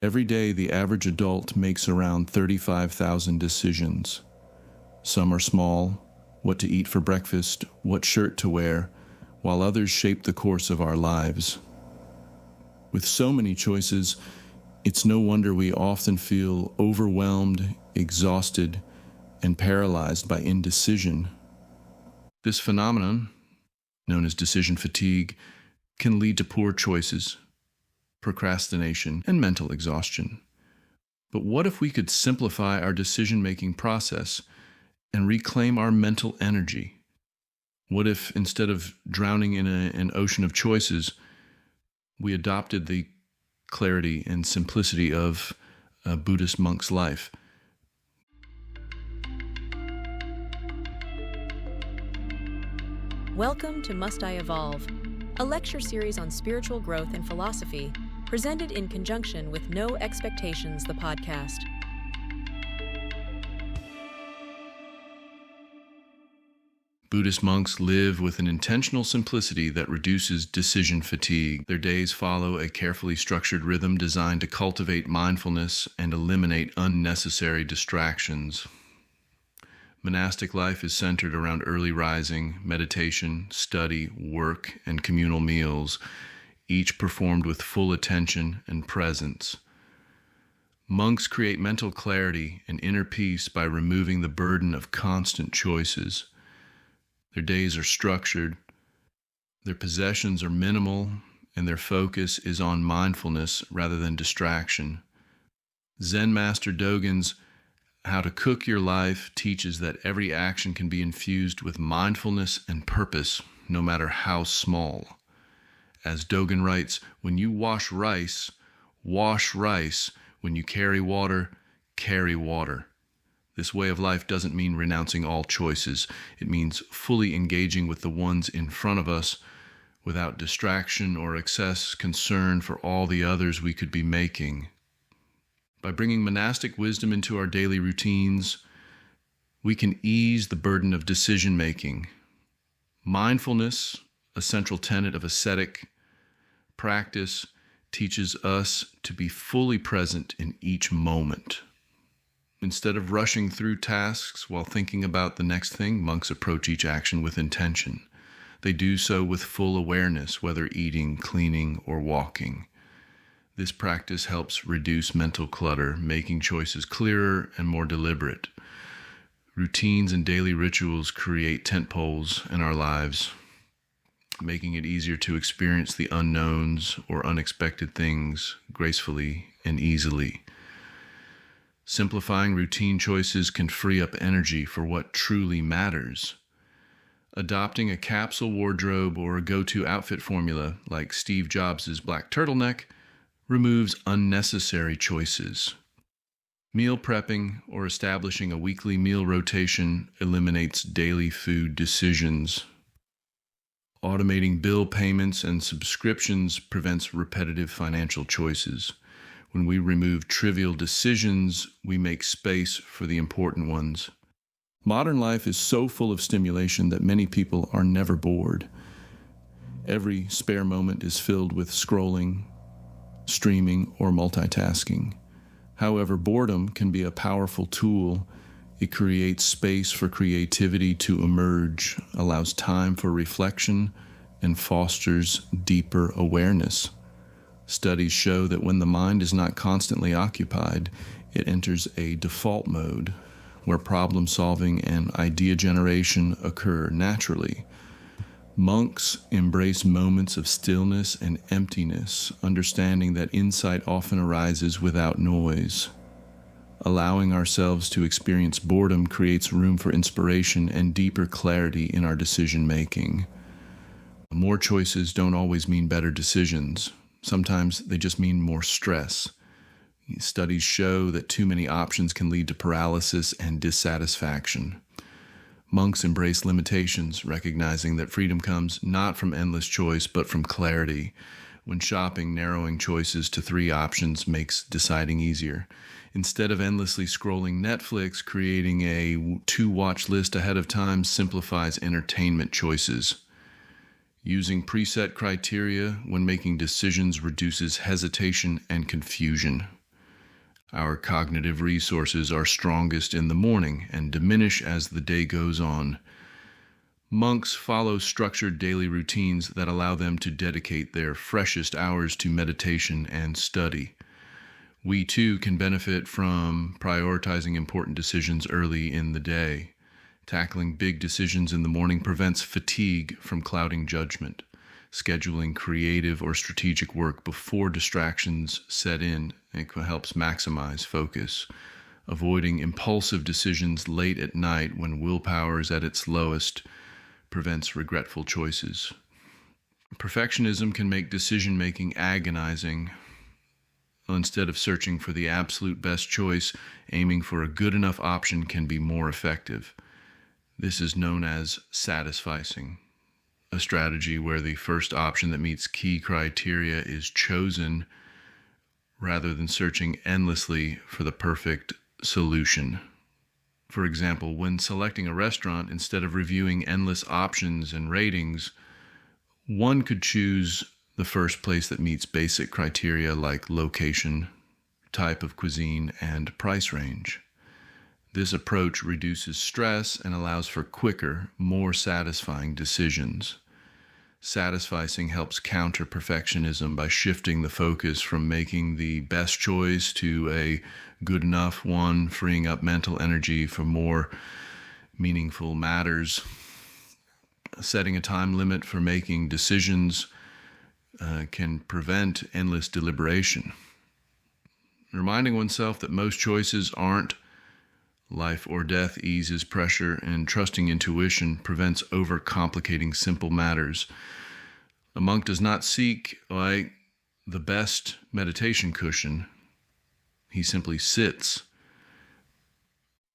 Every day, the average adult makes around 35,000 decisions. Some are small, what to eat for breakfast, what shirt to wear, while others shape the course of our lives. With so many choices, it's no wonder we often feel overwhelmed, exhausted, and paralyzed by indecision. This phenomenon, known as decision fatigue, can lead to poor choices, procrastination, and mental exhaustion. But what if we could simplify our decision-making process and reclaim our mental energy? What if, instead of drowning in an ocean of choices, we adopted the clarity and simplicity of a Buddhist monk's life? Welcome to Must I Evolve, a lecture series on spiritual growth and philosophy, presented in conjunction with No Expectations, the podcast. Buddhist monks live with an intentional simplicity that reduces decision fatigue. Their days follow a carefully structured rhythm designed to cultivate mindfulness and eliminate unnecessary distractions. Monastic life is centered around early rising, meditation, study, work, and communal meals, each performed with full attention and presence. Monks create mental clarity and inner peace by removing the burden of constant choices. Their days are structured, their possessions are minimal, and their focus is on mindfulness rather than distraction. Zen Master Dogen's How to Cook Your Life teaches that every action can be infused with mindfulness and purpose, no matter how small. As Dogen writes, when you wash rice, wash rice. When you carry water, carry water. This way of life doesn't mean renouncing all choices. It means fully engaging with the ones in front of us without distraction or excess concern for all the others we could be making. By bringing monastic wisdom into our daily routines, we can ease the burden of decision-making. Mindfulness, a central tenet of ascetic practice, teaches us to be fully present in each moment. Instead of rushing through tasks while thinking about the next thing, monks approach each action with intention. They do so with full awareness, whether eating, cleaning, or walking. This practice helps reduce mental clutter, making choices clearer and more deliberate. Routines and daily rituals create tent poles in our lives, making it easier to experience the unknowns or unexpected things gracefully and easily. Simplifying routine choices can free up energy for what truly matters. Adopting a capsule wardrobe or a go-to outfit formula like Steve Jobs' black turtleneck removes unnecessary choices. Meal prepping or establishing a weekly meal rotation eliminates daily food decisions. Automating bill payments and subscriptions prevents repetitive financial choices. When we remove trivial decisions, we make space for the important ones. Modern life is so full of stimulation that many people are never bored. Every spare moment is filled with scrolling, streaming, or multitasking. However, boredom can be a powerful tool. It creates space for creativity to emerge, allows time for reflection, and fosters deeper awareness. Studies show that when the mind is not constantly occupied, it enters a default mode where problem solving and idea generation occur naturally. Monks embrace moments of stillness and emptiness, understanding that insight often arises without noise. Allowing ourselves to experience boredom creates room for inspiration and deeper clarity in our decision-making. More choices don't always mean better decisions. Sometimes they just mean more stress. Studies show that too many options can lead to paralysis and dissatisfaction. Monks embrace limitations, recognizing that freedom comes not from endless choice, but from clarity. When shopping, narrowing choices to 3 options makes deciding easier. Instead of endlessly scrolling Netflix, creating a to-watch list ahead of time simplifies entertainment choices. Using preset criteria when making decisions reduces hesitation and confusion. Our cognitive resources are strongest in the morning and diminish as the day goes on. Monks follow structured daily routines that allow them to dedicate their freshest hours to meditation and study. We too can benefit from prioritizing important decisions early in the day. Tackling big decisions in the morning prevents fatigue from clouding judgment. Scheduling creative or strategic work before distractions set in helps maximize focus. Avoiding impulsive decisions late at night when willpower is at its lowest prevents regretful choices. Perfectionism can make decision-making agonizing. Instead of searching for the absolute best choice, aiming for a good enough option can be more effective. This is known as satisficing, a strategy where the first option that meets key criteria is chosen rather than searching endlessly for the perfect solution. For example, when selecting a restaurant, instead of reviewing endless options and ratings, one could choose the first place that meets basic criteria like location, type of cuisine, and price range. This approach reduces stress and allows for quicker, more satisfying decisions. Satisficing helps counter perfectionism by shifting the focus from making the best choice to a good enough one, freeing up mental energy for more meaningful matters. Setting a time limit for making decisions can prevent endless deliberation. Reminding oneself that most choices aren't life or death eases pressure, and trusting intuition prevents overcomplicating simple matters. A monk does not seek the best meditation cushion. He simply sits.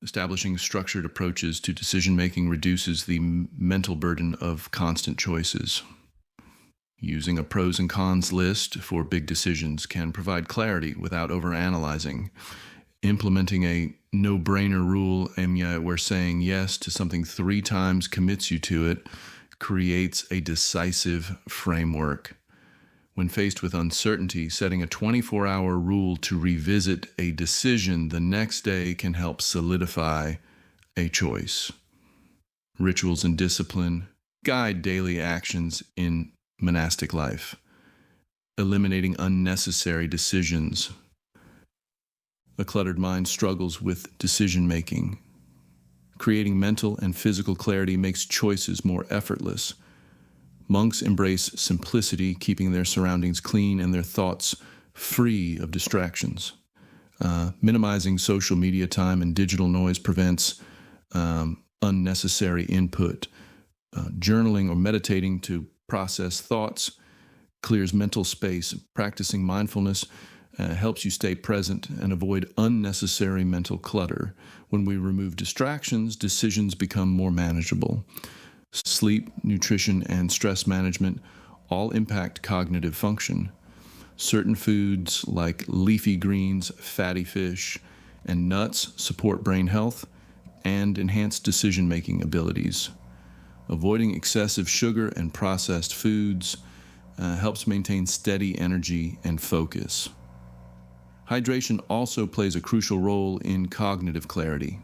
Establishing structured approaches to decision-making reduces the mental burden of constant choices. Using a pros and cons list for big decisions can provide clarity without overanalyzing. Implementing a no-brainer rule, where saying yes to something 3 times commits you to it, creates a decisive framework. When faced with uncertainty, setting a 24-hour rule to revisit a decision the next day can help solidify a choice. Rituals and discipline guide daily actions in monastic life, eliminating unnecessary decisions. A cluttered mind struggles with decision-making. Creating mental and physical clarity makes choices more effortless. Monks embrace simplicity, keeping their surroundings clean and their thoughts free of distractions. Minimizing social media time and digital noise prevents unnecessary input. Journaling or meditating to process thoughts clears mental space. Practicing mindfulness helps you stay present and avoid unnecessary mental clutter. When we remove distractions, decisions become more manageable. Sleep, nutrition, and stress management all impact cognitive function. Certain foods like leafy greens, fatty fish, and nuts support brain health and enhance decision-making abilities. Avoiding excessive sugar and processed foods helps maintain steady energy and focus. Hydration also plays a crucial role in cognitive clarity.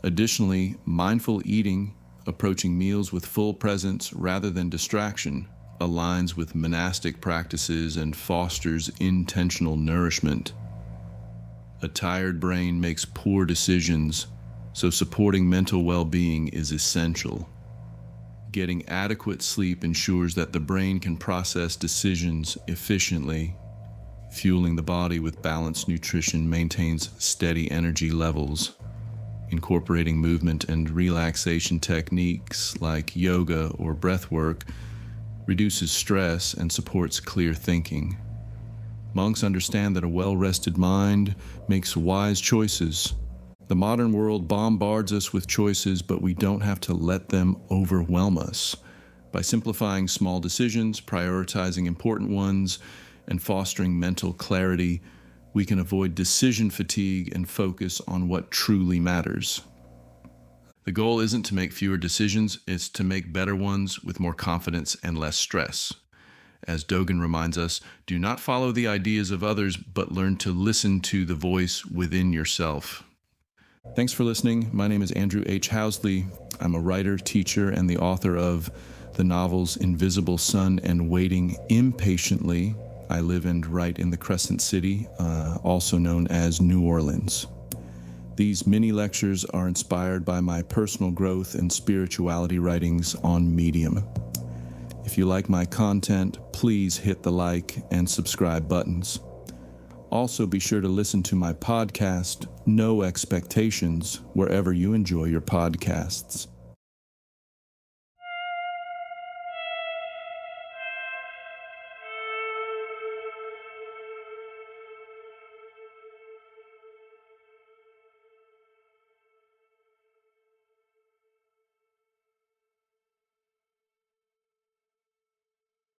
Additionally, mindful eating, approaching meals with full presence rather than distraction, aligns with monastic practices and fosters intentional nourishment. A tired brain makes poor decisions, so supporting mental well-being is essential. Getting adequate sleep ensures that the brain can process decisions efficiently. Fueling the body with balanced nutrition maintains steady energy levels. Incorporating movement and relaxation techniques like yoga or breath work reduces stress and supports clear thinking. Monks understand that a well-rested mind makes wise choices. The modern world bombards us with choices, but we don't have to let them overwhelm us. By simplifying small decisions, prioritizing important ones, and fostering mental clarity, we can avoid decision fatigue and focus on what truly matters. The goal isn't to make fewer decisions, it's to make better ones with more confidence and less stress. As Dogen reminds us, do not follow the ideas of others, but learn to listen to the voice within yourself. Thanks for listening. My name is Andrew H. Housley. I'm a writer, teacher, and the author of the novels Invisible Sun and Waiting Impatiently. I live and write in the Crescent City, also known as New Orleans. These mini lectures are inspired by my personal growth and spirituality writings on Medium. If you like my content, please hit the like and subscribe buttons. Also, be sure to listen to my podcast, No Expectations, wherever you enjoy your podcasts.